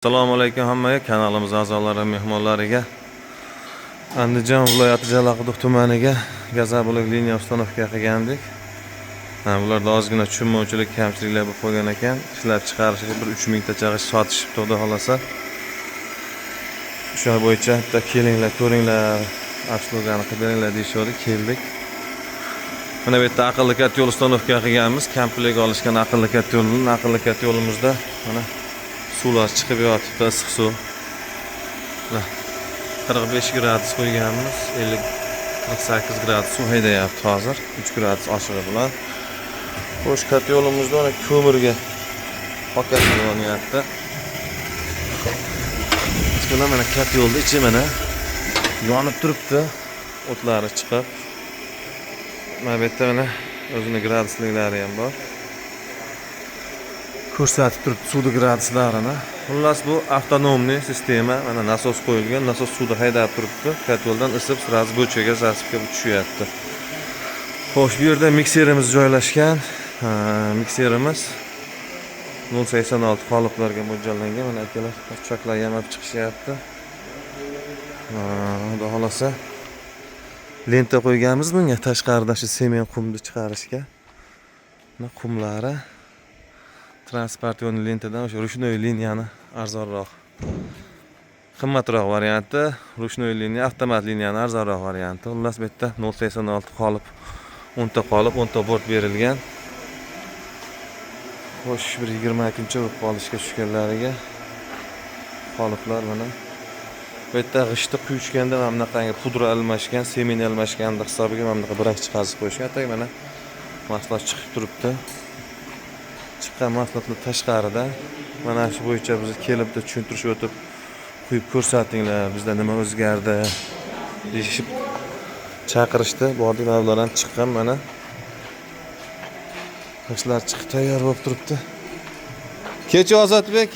Assalomu alaykum hammaga, kanalimiz a'zolari, mehmonlariga. Andijon viloyati Jalaquduq tumaniga gazoblik liniya ustanovka qilgandik. Bularda ozgina tushunmovchilik, kamchiliklar bo'lib qolgan ekan. Ishlab chiqarishga bir 3000 tacha sotishibdi, xudo xolasa. O'sha bo'yicha bitta kelinglar, ko'ringlar, afslugani qilib beringlar deyishdi, keldik. Mana bu yerda aqlli kat yo'l ustanovka qilganmiz. Komplet olishgan aqlli kat yo'limizda mana suvlar chiqib yotibdi, issiq suv. 45 gradus qo'yganmiz, 48 gradus suv haydayapti hozir, 3 gradus oshig'i bilan. Xo'sh, kat yo'limizda mana ko'mirga pokazib yonyapti. Mana kat yo'lda ichi mana yonib turibdi, o'tlari chiqib. Mana bu yerda mana o'zining gradusliklari ham bor. Ko'rsatib turibdi suvning graduslarini. Xullas bu avtonomniy sistema, mana nasos qo'yilgan, nasos suvni haydab turibdi. Kat yo'ldan isib, sразу bochkaga zasipga tushyapti. Xo'sh, bu yerda mikserimiz joylashgan. Mikserimiz 0.86 qoliplarga mo'ljallangan. Mana akalar chochaklar yamab chiqishyapti. Xudo xolasa lenta qo'yganmiz bunga, tashqaridan shu semen qumni chiqarishga. Mana qumlari transportyon lentadan o'sha ruchnoy liniyani arzonroq, qimmatroq varianti, ruchnoy liniya, avtomat liniyani arzonroq varianti. Xullas bu yerda 0.86 qolip, 10 ta qolip, 10 ta bort berilgan. Xo'sh, bir 20 kuncha bo'lib qolishga tushganlariga qoliplar mana. Bu yerda g'ishti quyishganda mana bunaqangi pudra almashgan, semen almashganda hisobiga mana bunaqa birak chiqazib qo'yishgan. Atay mana mahsulot chiqib turibdi. Chiqqan mahsulotlar tashqarida. Mana shu bo'yicha biz kelibdi, tushuntirishib o'tib, quyib ko'rsatinglar, bizda nima o'zgardi deyishib chaqirishdi. Bordik, ular ham chiqqan mana. G'ishtlar chiqib tayyor bo'lib turibdi. Kecha Ozodbek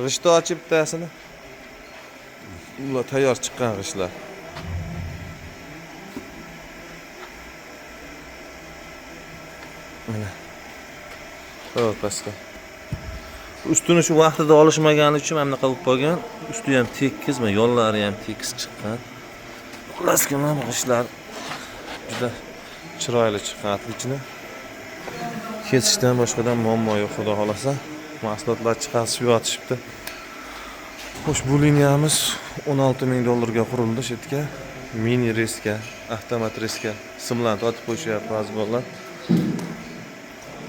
g'ishtni ochib bittasini. Ular tayyor chiqqan g'ishtlar. Mana. Xo'p, pastga. Ustini shu vaqtida olishmagani uchun mana bunaqa bo'lib qolgan. Usti ham tekizmi, yo'llari ham tekis chiqqan. Xullas-ki mana g'ishtlar juda chiroyli chiqqan, atlichni. Kesishdan boshqadan muammo yo'q, xudo xolasa. Mahsulotlar chiqarishib yotishibdi. Xo'sh, bu liniyamiz $16,000 ga qurildi, shu yerga mini reska, avtomat reska simlarni otib qo'yishyapti ba'zi bolalar.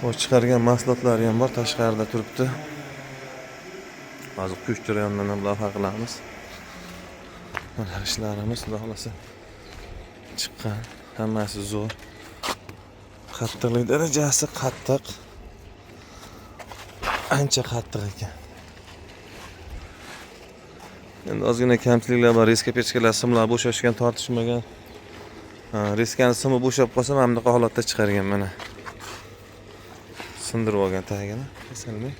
Xo'sh, chiqargan mahsulotlari ham bor, tashqarida turibdi. Hozir kuch jarayonidan ham lavha qilamiz. Mana ishlarimiz xudo xolasa chiqqan, hammasi zo'r. Qattiqlik darajasi qattiq. Ancha qattiq ekan. Endi ozgina kamchiliklar bor, reska pechkalar simlar bo'shashgan, tortishmagan. Reskani simi bo'shab qolsa mana bunaqa holatda chiqargan mana. Sindirib olgan tagini. Masalan,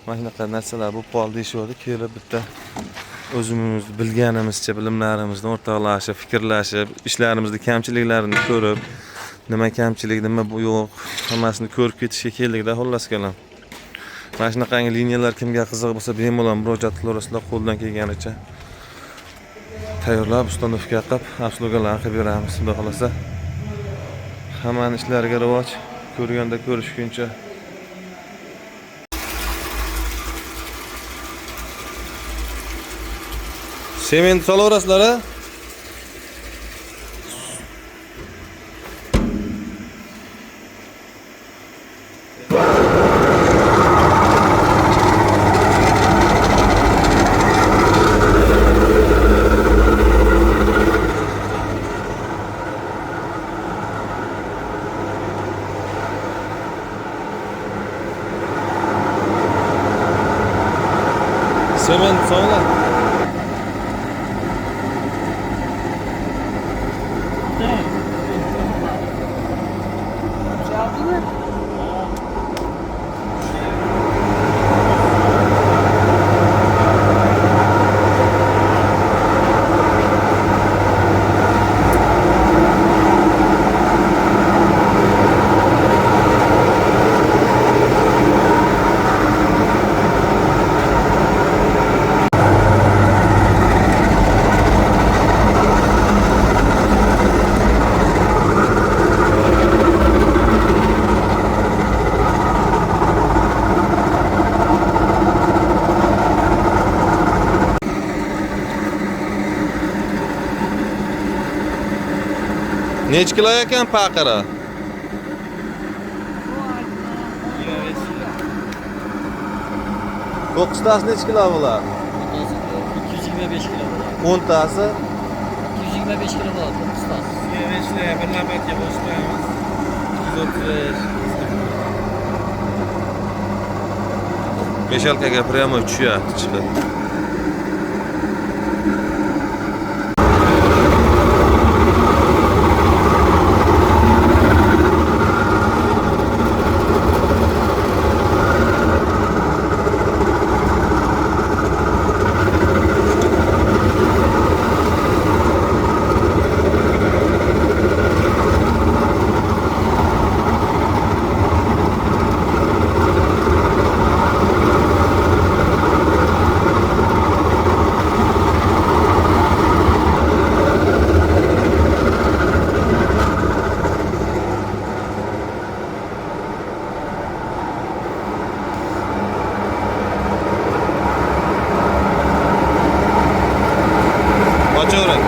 mana shunaqa narsalar bo'lib qoldi deyishdi, kelib bitta o'zimiz bilganimizcha bilimlarimizni o'rtoqlashib, fikrlashib, ishlarimizni kamchiliklarini ko'rib, nima kamchilik, nima bu yo'q, hammasini ko'rib ketishga keldik-da, xullas kalam. Mana shunaqangi liniyalar kimga qiziq bo'lsa, bemalol murojaat qilaverasizlar, qo'ldan kelganicha tayyorlab, ustanovka qilib, afslugalarni qilib beramiz, xudo xolasa. Hammaning ishlariga rivoj, ko'rganda ko'rishguncha. Semen solaverasizlar-a? Semen so'nglar. Necha kilo ekan paqiri? 9tasi necha kilo bo'ladi? 225 kilo bo'ladi. 10tasi 225 kilo bo'ladi 9tasi. 25 liraya bir navbatga boshlaymiz. 235. Meshalkaga prямо tushyapti chiqib. Ochavering.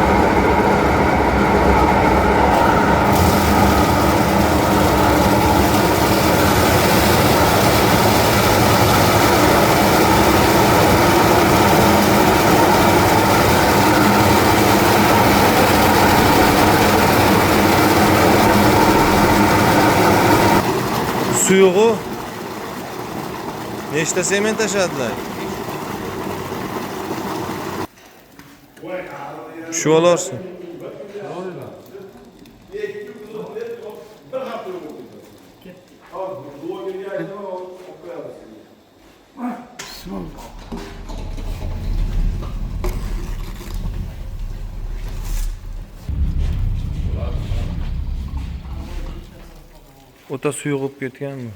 Suyug'i nechta sement tashadilar? Shu olarsan. O'ta suyuq bo'lib ketganmi?